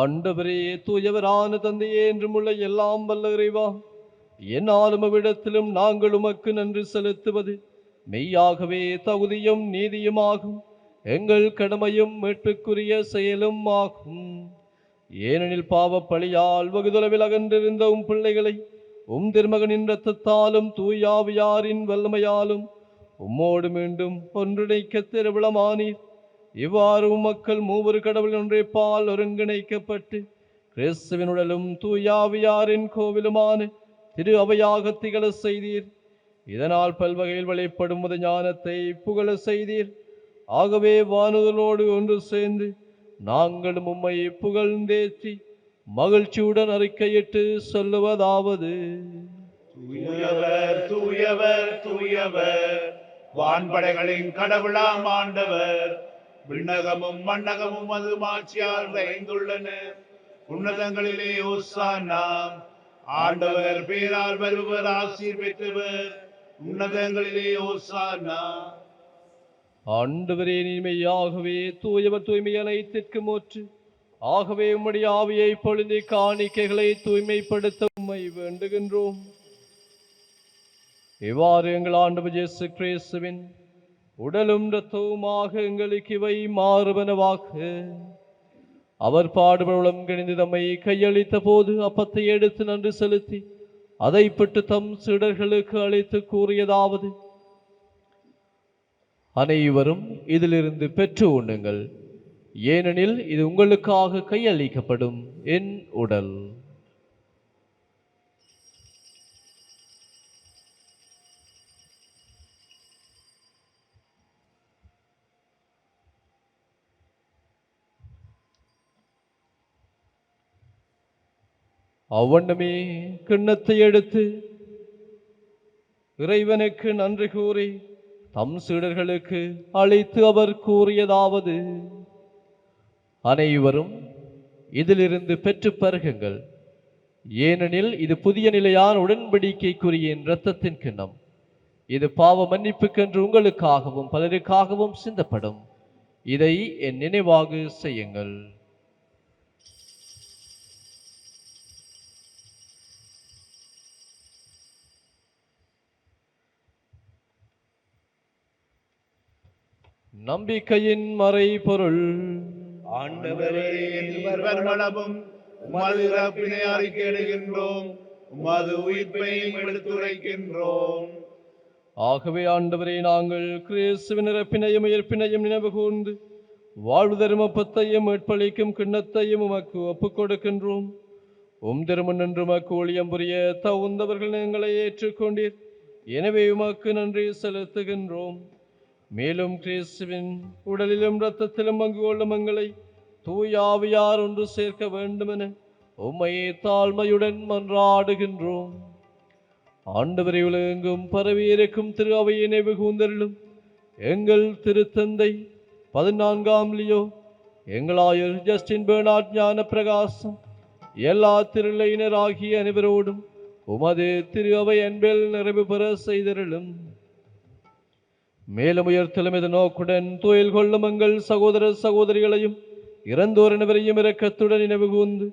ஆண்டவரே, தூயவரான தந்தையே, என்றும் உள்ள எல்லாம் வல்ல இறைவா, என்னாலும் அவ்விடத்திலும் நாங்கள் உமக்கு நன்றி செலுத்துவது மெய்யாகவே தகுதியும் நீதியுமாகும். எங்கள் கடமையும் மீட்புக்குரிய செயலும் ஆகும். ஏனெனில் பாவப் பழியால் வெகுதொலைவில் அகன்றிருந்த உம் பிள்ளைகளை உம் திருமகனின் இரத்தத்தாலும் தூயாவியாரின் வல்லமையாலும் உம்மோடு மீண்டும் ஒன்றிணைக்க திருவிழமானீர். இவ்வாறு மக்கள் மூவரு கடவுள் ஒன்றைப்பால் ஒருங்கிணைக்கப்பட்டு கிறிஸ்துவின் உடலும் தூயாவியாரின் கோவிலுமான திரு அவையாக திகழ செய்தீர். இதனால் பல்வகையில் வெளிப்படும் முத ஞானத்தை புகழ செய்தீர். ஆகவே வானுதலோடு ஒன்று சேர்ந்து நாங்களும் உம்மை புகழ்ந்தேற்றி மகிழ்ச்சியுடன் அறிக்கையிட்டு சொல்லுவதாவது: தூயவர் தூயவர் தூயவர், வான்படைகளின் கடவுளாம் ஆண்டவர். விண்ணகமும் மண்ணகமும் அது மாட்சியால் நிறைந்துள்ளன. உன்னதங்களிலே ஓசானா. ஆண்டவர் பேரால் வருவர் ஆசீர் பெற்றவர். உன்னதங்களிலே ஓசானா. ஆண்டவரே, நீமையாகவே தூயவர் தூய்மை அனைத்திற்கு மூற்று. ஆகவே உம்முடைய ஆவியை பொழுதி காணிக்கைகளை தூய்மைப்படுத்த உம்மை வேண்டுகின்றோம். இவ்வாறு எங்கள் ஆண்டவர் இயேசு கிறிஸ்துவின் உடலும் இரத்தவுமாக எங்களுக்கு இவை மாறுவனவாக. அவர் பாடுபடும் கணிந்து தம்மை கையளித்த போது அப்பத்தை எடுத்து நன்றி செலுத்தி அதை பெற்று தம் சீடர்களுக்கு அளித்து கூறியதாவது: அனைவரும் இதிலிருந்து பெற்று உண்ணுங்கள், ஏனெனில் இது உங்களுக்காக கையளிக்கப்படும் என் உடல். அவ்வண்ணமே கிண்ணத்தை எடுத்து இறைவனுக்கு நன்றி கூறி தம் சீடர்களுக்கு அழைத்து அவர் கூறியதாவது: அனைவரும் இதிலிருந்து பெற்று பருகுங்கள், ஏனெனில் இது புதிய நிலையான உடன்படிக்கைக்குரிய என் இரத்தத்தின் கிண்ணம். இது பாவ மன்னிப்புக்கென்று உங்களுக்காகவும் பலருக்காகவும் சிந்தப்படும். இதை என் நினைவாக செய்யுங்கள். நம்பிக்கையின் மறைபொருள். ஆண்டவரே, என் மனமும் உமது இறப்பினை அறிக்கையிடுகின்றோம், உமது உயிர்ப்பையும் எடுத்துரைக்கின்றோம். ஆகவே ஆண்டவரே, நாங்கள் கிறிஸ்துவின் இறப்பினையும் உயிர்ப்பினையும் நினைவு கூர்ந்து வாழ்வு தரும் அப்பத்தையும் மீட்பளிக்கும் கிண்ணத்தையும் உமக்கு ஒப்புக் கொடுக்கின்றோம். திருமுன் நின்று உமக்கு ஊழியம் புரிய தகுந்தவர்கள் எங்களை ஏற்றுக்கொண்டீர். எனவே உமக்கு நன்றி செலுத்துகின்றோம். மேலும் கிறிஸ்துவின் உடலிலும் இரத்தத்திலும் பங்கு கொள்ளும் எங்களை தூயாவியார் ஒன்று சேர்க்க வேண்டுமென உம்மை தாழ்மையுடன் மன்றாடுகின்றோம். ஆண்டவரை உலகெங்கும் பரவியிருக்கும் திரு அவையை நினைவு கூர்ந்தருளும். எங்கள் திருத்தந்தை 14ஆம் லியோ, எங்களாயர் ஜஸ்டின் பெர்னார்ட் ஞான பிரகாசம், எல்லா திருநிலையினராகிய அனைவரோடும் உமது திரு அவை அன்பில் நிறைவு பெற செய்தருளும். மேலும் உயர்த்தலும் இது நோக்குடன் துயில் கொள்ளும் எங்கள் சகோதர சகோதரிகளையும் இறந்தோர் அனைவரையும் இரக்கத்துடன் நினைவு கூர்ந்து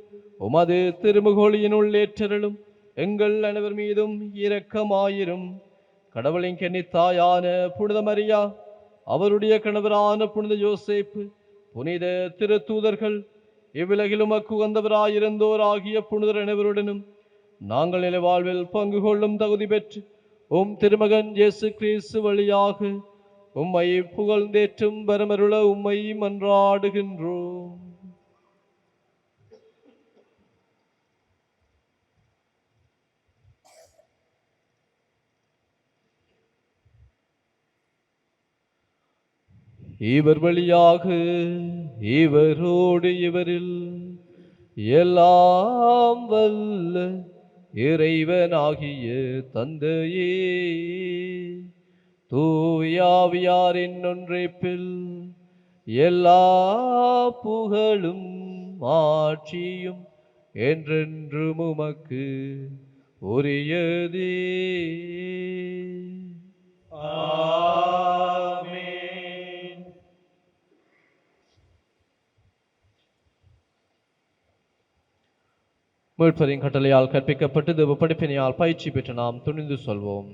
உமது திருமுகொழியின் உள்ளேற்றலும் எங்கள் அனைவர் மீதும் இரக்கமாயிரும். கடவுளின் கன்னித்தாயான புனித மரியா, அவருடைய கணவரான புனித யோசேப்பு, புனித திருத்தூதர்கள், இவ்வுலகில் உமக்கு உகந்தவராயிருந்தோர் ஆகிய புனிதர் அனைவருடனும் நாங்கள் நிலை வாழ்வில் பங்கு கொள்ளும் தகுதி பெற்று திருமகன் இயேசு கிறிஸ்து வழியாக உம்மை புகழ்ந்தேற்றும் வரமருள உம்மை மன்றாடுகின்றோம். இவர் வழியாக இவரோடு இவரில் எல்லாம் வல்ல இறைவனாகிய தந்தையே, தூயாவியாரின் ஒன்றைப்பில் எல்லா புகழும் ஆட்சியும் என்றென்றும் உமக்கு உரியதே. ஆமென். மீட்பரின் கட்டளையால் கற்பிக்கப்பட்டு தேவ படிப்பினையால் பயிற்சி பெற்று நாம் துணிந்து சொல்வோம்.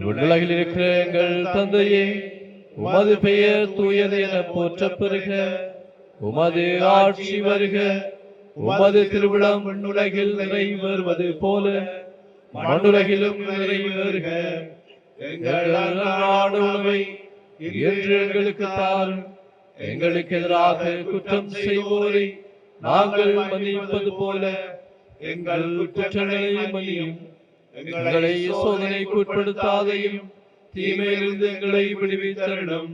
விண்ணுலகில் இருக்கிற எங்கள் தந்தையே, உமது பெயர் தூயது என போற்றப் பெறுக. உமது ஆட்சி வருக. உமது திருவிழம் விண்ணுலகில் நிறைவேறுவது போல மண்ணுலகிலும் நிறைவேறுக. எங்கள் அன்றாட உணவை இன்று எங்களுக்கு தாரும். எங்களுக்கு எதிராக குற்றம் செய்வோரை நாங்கள் மன்னிப்பது போல எங்கள் குற்றங்களை மன்னியும். எங்களை சோதனைக்கு உட்படுத்தாதையும் தீமையிலிருந்து எங்களை விடுவித்தருளும்.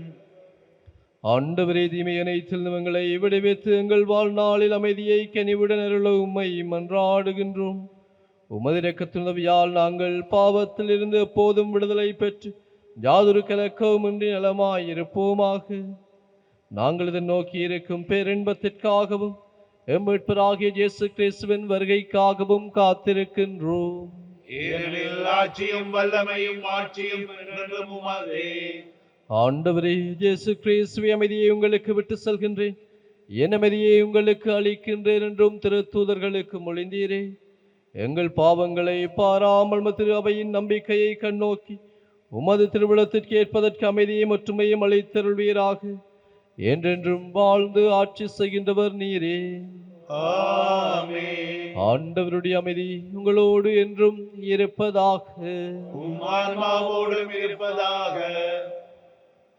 ஆண்டவரே, தீமை அனைத்தில் எங்களை விடுவித்து எங்கள் வாழ்நாளில் அமைதியை கனிவுடன் அருள உம்மை மன்றாடுகின்றோம். உமது இரக்கத்தின் உதவியால் நாங்கள் பாவத்தில் இருந்து எப்போதும் விடுதலை பெற்று யாதொரு கலக்கவுமின்றி நலமாயிருப்போமாக. நாங்கள் இதை நோக்கி இருக்கும் பேரின்பத்திற்காகவும் எம்மீட்பராகிய இயேசு கிறிஸ்துவின் வருகைக்காகவும் காத்திருக்கின்றோம். ஏனெனில் ஆட்சியும் வல்லமையும் ஆட்சியும் என்றென்றும் உமதே. ஆண்டவரே, இயேசு கிறிஸ்துவே, அமைதியை உங்களுக்கு விட்டு செல்கின்றேன், என் அமைதியை உங்களுக்கு அளிக்கின்றேன் என்றும் திருத்தூதர்களுக்கு மொழிந்தீரே. எங்கள் பாவங்களை பாராமல் திரு அவையின் நம்பிக்கையை கண்ணோக்கி உமது திருவிழத்திற்கு ஏற்பதற்கு அமைதியை ஒற்றுமையும் அளித்தருள்வீராக. என்றென்றும் வாழ்ந்து ஆட்சி செய்கின்றவர் நீரே. ஆமென். ஆண்டவருடைய அமைதி உங்களோடு என்றும் இருப்பதாக. உம் ஆன்மாவோடும் இருப்பதாக.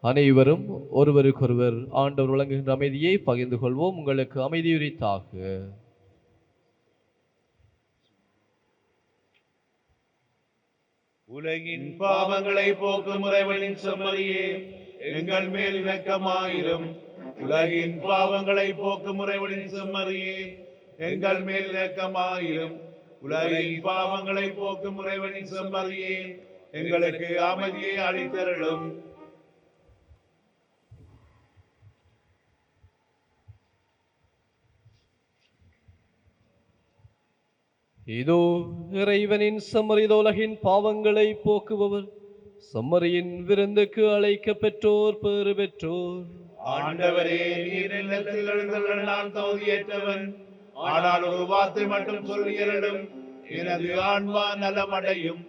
அனைவரும் ஒருவருக்கொருவர் ஆண்டவர் வழங்குகின்ற அமைதியை பகிர்ந்து கொள்வோம். உங்களுக்கு அமைதியுரித்தாக. உலகின் பாவங்களை போக்கும் இறைவனின் செம்மறியே, எங்கள் மேல் இரக்கமாயிரும். உலகின் பாவங்களை போக்கும் இறைவனின் செம்மறியே, எங்கள் மேல் இரக்கமாயிரும். உலகின் பாவங்களை போக்கும் இறைவனின் செம்மறியே, எங்களுக்கு அமைதியை அளித்தருளும். இதோ இறைவனின் செம்மறி, உலகின் பாவங்களை போக்குபவர். செம்மறியின் விருந்துக்கு அழைக்க பெற்றோர் பேறு பெற்றோர். ஆண்டவரே, நீர் இல்லத்தில் எழுந்தருள நான் தகுதியற்றவன். ஆனால் ஒரு வார்த்தை மட்டும் சொல்லியருளும், எனது ஆன்மா நலமடையும்.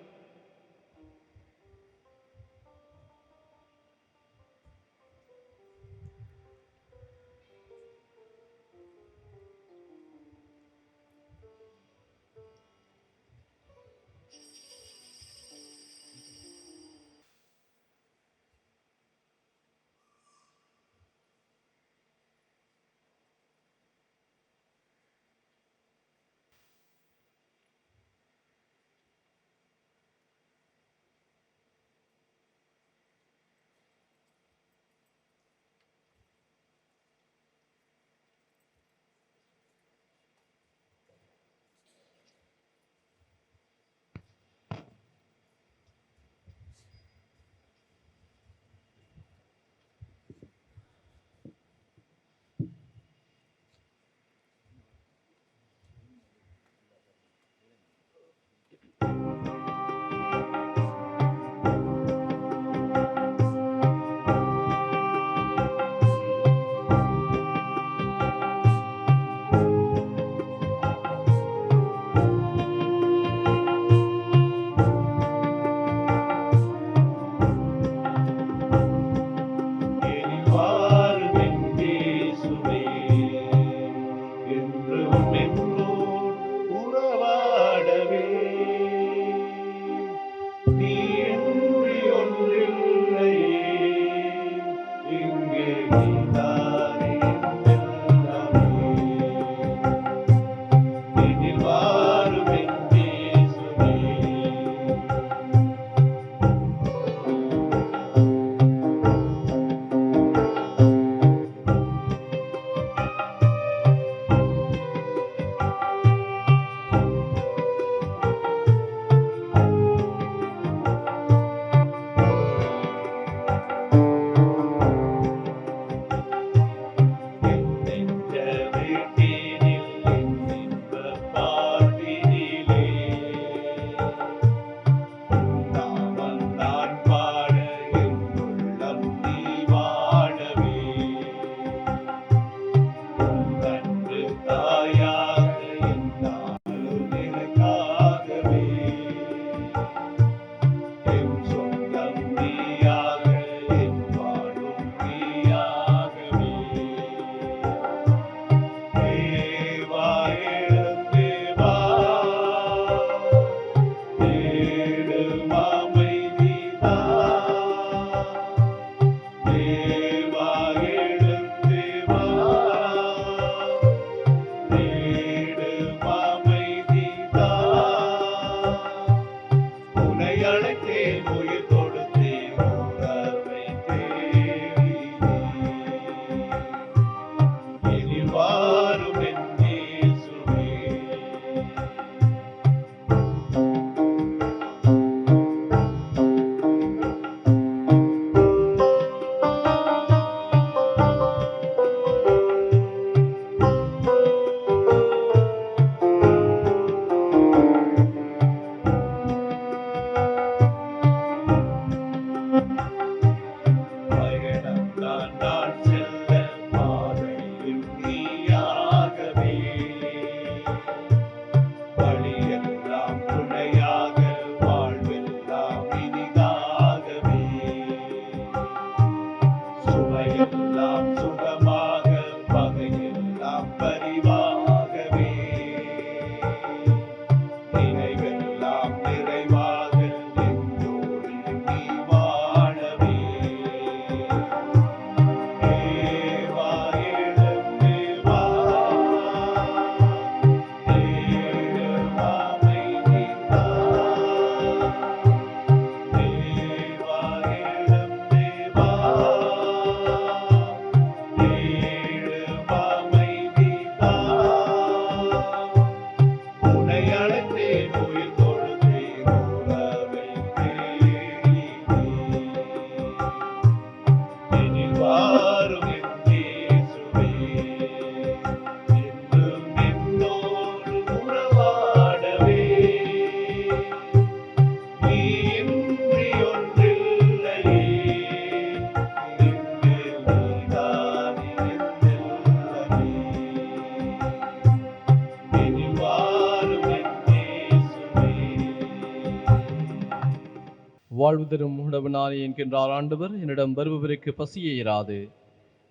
வாழ்வு தரும் உணவு நானே என்கின்றார் ஆண்டவர். என்னிடம் வருபவருக்கு பசியே இராது,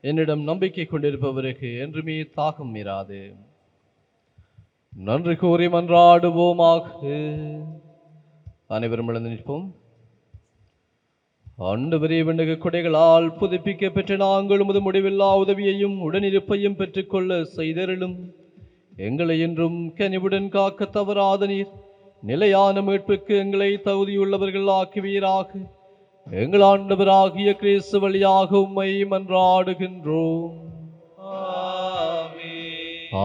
என்னிடம் நம்பிக்கை கொண்டிருப்பவருக்கு என்றுமே தாகம் இராது. நன்றி கூறி மன்றாடுவோமாக. அனைவரும் எழுந்து நிற்போம். ஆண்டவரே, விண்ணக கொடைகளால் புதுப்பிக்க பெற்ற நாங்கள் உமது முடிவில்லா உதவியையும் உடனிருப்பையும் பெற்றுக்கொள்ள செய்தருளும். எங்களை என்றும் கனிவுடன் காக்க தவறாத நீர் நிலையான மீட்புக்கு எங்களை தகுதியுள்ளவர்கள் ஆக்குவீராக. எங்கள் ஆண்டவராகிய கிறிஸ்து வழியாக உம்மை மன்றாடுகின்றோம்.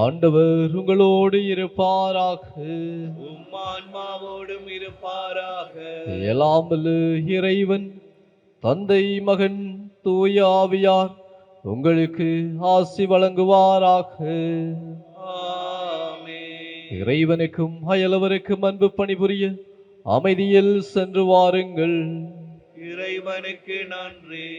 ஆண்டவர் உங்களோடு இருப்பாராக. உம்மான்மாவோடும் இருப்பாராக. எல்லாம் வல்ல இறைவன் தந்தை, மகன், தூய ஆவியார் உங்களுக்கு ஆசி வழங்குவாராக. இறைவனுக்கும் அயலவருக்கும் அன்பு பணிபுரிய அமைதியில் சென்று வாருங்கள். இறைவனுக்கு நன்றி.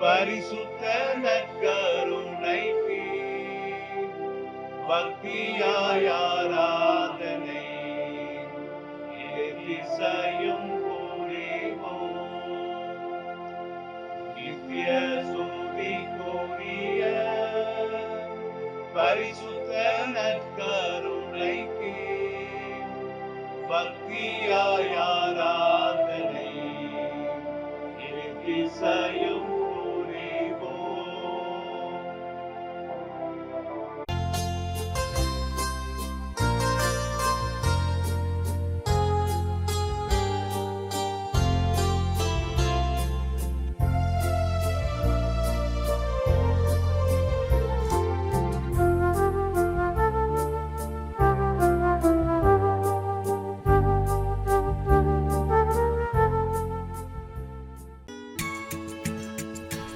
பரிசுத்த நற்கருணைக்கு பக்தியாய் ஆராதனை எதிசையும் புரிவோம். நித்திய ஸ்துதிக்குரிய பரிசுத்த நற்கருணைக்கு பக்தியாய் ஆராதனை எதிசையும்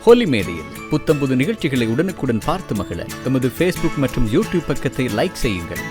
ஹோலி மேடையில் புத்தம்புது நிகழ்ச்சிகளை உடனுக்குடன் பார்த்து மகிழ எமது ஃபேஸ்புக் மற்றும் யூடியூப் பக்கத்தை லைக் செய்யுங்கள்.